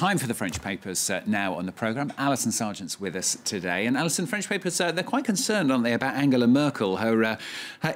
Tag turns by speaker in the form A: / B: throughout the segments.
A: Time for the French papers now on the programme. Alison Sargent's with us today. And Alison, French papers, they're quite concerned, aren't they, about Angela Merkel, her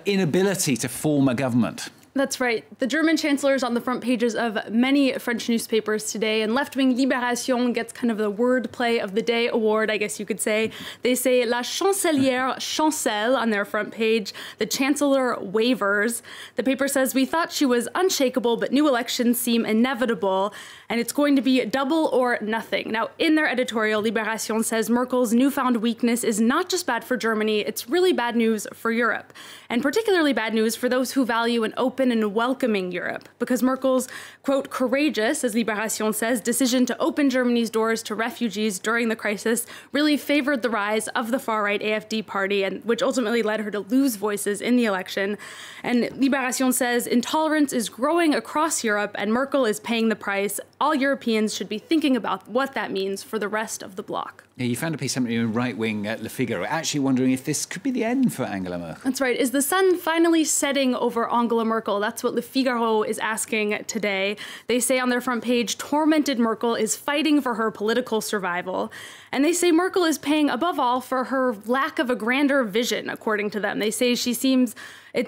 A: inability to form a government.
B: That's right. The German Chancellor is on the front pages of many French newspapers today, and left-wing Libération gets kind of the wordplay of the day award, I guess you could say. They say La Chancelière chancelle on their front page. The Chancellor wavers. The paper says, we thought she was unshakable, but new elections seem inevitable, and it's going to be double or nothing. Now, in their editorial, Libération says Merkel's newfound weakness is not just bad for Germany, it's really bad news for Europe, and particularly bad news for those who value an open and welcoming Europe, because Merkel's, quote, courageous, as Libération says, decision to open Germany's doors to refugees during the crisis really favored the rise of the far-right AfD party, and which ultimately led her to lose voices in the election. And Libération says intolerance is growing across Europe, and Merkel is paying the price. All Europeans should be thinking about what that means for the rest of the bloc.
A: Yeah, you found a piece something in right-wing Le Figaro, actually wondering if this could be the end for Angela Merkel.
B: That's right. Is the sun finally setting over Angela Merkel? That's what Le Figaro is asking today. They say on their front page, tormented Merkel is fighting for her political survival. And they say Merkel is paying above all for her lack of a grander vision, according to them. They say it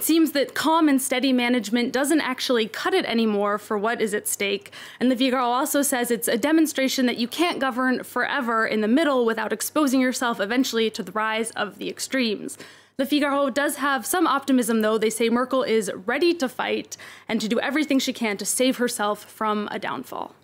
B: seems that calm and steady management doesn't actually cut it anymore for what is at stake. And Le Figaro also says it's a demonstration that you can't govern forever in the middle without exposing yourself eventually to the rise of the extremes. Le Figaro does have some optimism, though. They say Merkel is ready to fight and to do everything she can to save herself from a downfall.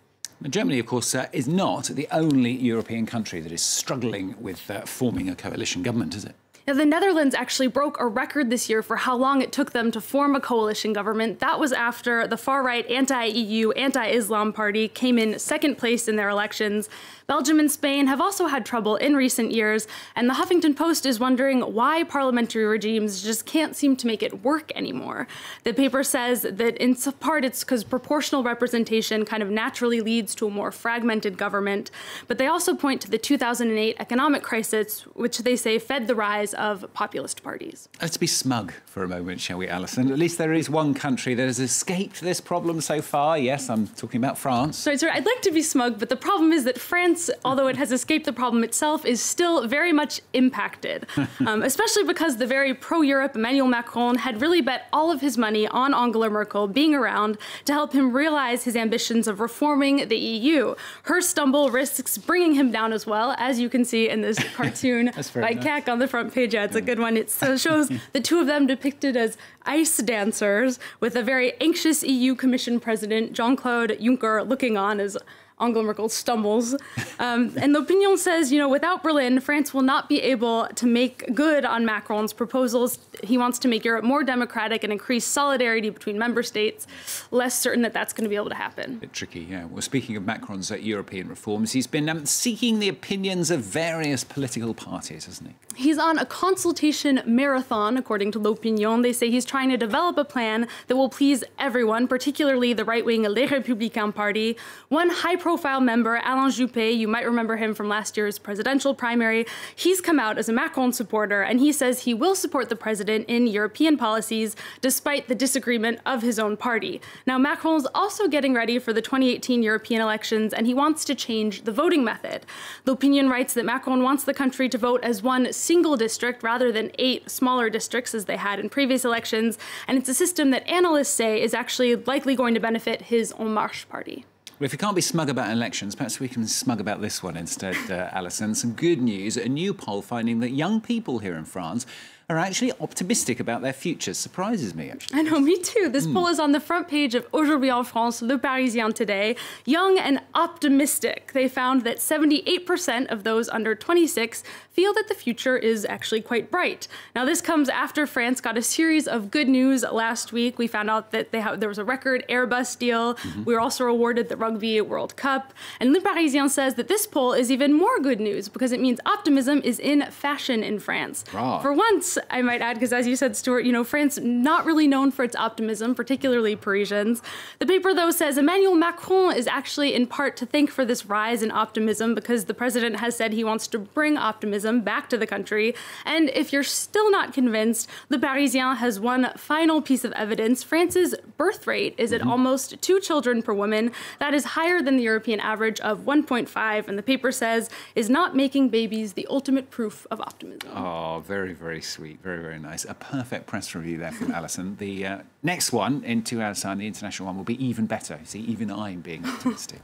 A: Germany, of course, is not the only European country that is struggling with forming a coalition government, is it?
B: Now, the Netherlands actually broke a record this year for how long it took them to form a coalition government. That was after the far-right anti-EU, anti-Islam party came in second place in their elections. Belgium and Spain have also had trouble in recent years, and the Huffington Post is wondering why parliamentary regimes just can't seem to make it work anymore. The paper says that in part it's because proportional representation kind of naturally leads to a more fragmented government, but they also point to the 2008 economic crisis, which they say fed the rise of populist parties.
A: Let's be smug for a moment, shall we, Alison? At least there is one country that has escaped this problem so far. Yes, I'm talking about France.
B: Sorry, I'd like to be smug, but the problem is that France, although it has escaped the problem itself, is still very much impacted, especially because the very pro-Europe Emmanuel Macron had really bet all of his money on Angela Merkel being around to help him realize his ambitions of reforming the EU. Her stumble risks bringing him down as well, as you can see in this cartoon by Kak on the front page. Yeah, it's a good one. It shows the two of them depicted as ice dancers with a very anxious EU Commission President, Jean-Claude Juncker, looking on as Angela Merkel stumbles. And L'Opinion says, you know, without Berlin, France will not be able to make good on Macron's proposals. He wants to make Europe more democratic and increase solidarity between member states. Less certain that that's going to be able to happen.
A: A bit tricky, yeah. Well, speaking of Macron's European reforms, he's been seeking the opinions of various political parties, hasn't he?
B: He's on a consultation marathon, according to L'Opinion. They say he's trying to develop a plan that will please everyone, particularly the right-wing Les Républicains party. One high-profile member, Alain Juppé, you might remember him from last year's presidential primary, he's come out as a Macron supporter, and he says he will support the president in European policies despite the disagreement of his own party. Now, Macron's also getting ready for the 2018 European elections, and he wants to change the voting method. L'Opinion writes that Macron wants the country to vote as one single district rather than 8 smaller districts as they had in previous elections, and it's a system that analysts say is actually likely going to benefit his En Marche party.
A: Well, if you can't be smug about elections, perhaps we can be smug about this one instead, Alison. Some good news, a new poll finding that young people here in France are actually optimistic about their futures. Surprises me, actually.
B: I know, me too. This poll is on the front page of Aujourd'hui en France, Le Parisien today. Young and optimistic. They found that 78% of those under 26 feel that the future is actually quite bright. Now, this comes after France got a series of good news last week. We found out that there was a record Airbus deal. We were also awarded the Rugby World Cup. And Le Parisien says that this poll is even more good news because it means optimism is in fashion in France.
A: Wow.
B: For once, France, I might add, because as you said, Stuart, France not really known for its optimism, particularly Parisians. The paper, though, says Emmanuel Macron is actually in part to thank for this rise in optimism because the president has said he wants to bring optimism back to the country. And if you're still not convinced, the Parisien has one final piece of evidence. France's birth rate is at almost 2 children per woman. That is higher than the European average of 1.5, and the paper says is not making babies the ultimate proof of optimism.
A: Oh, very, very sweet. Very, very nice. A perfect press review there from Alison. The next one in 2 hours' time, the international one, will be even better. See, even I'm being optimistic.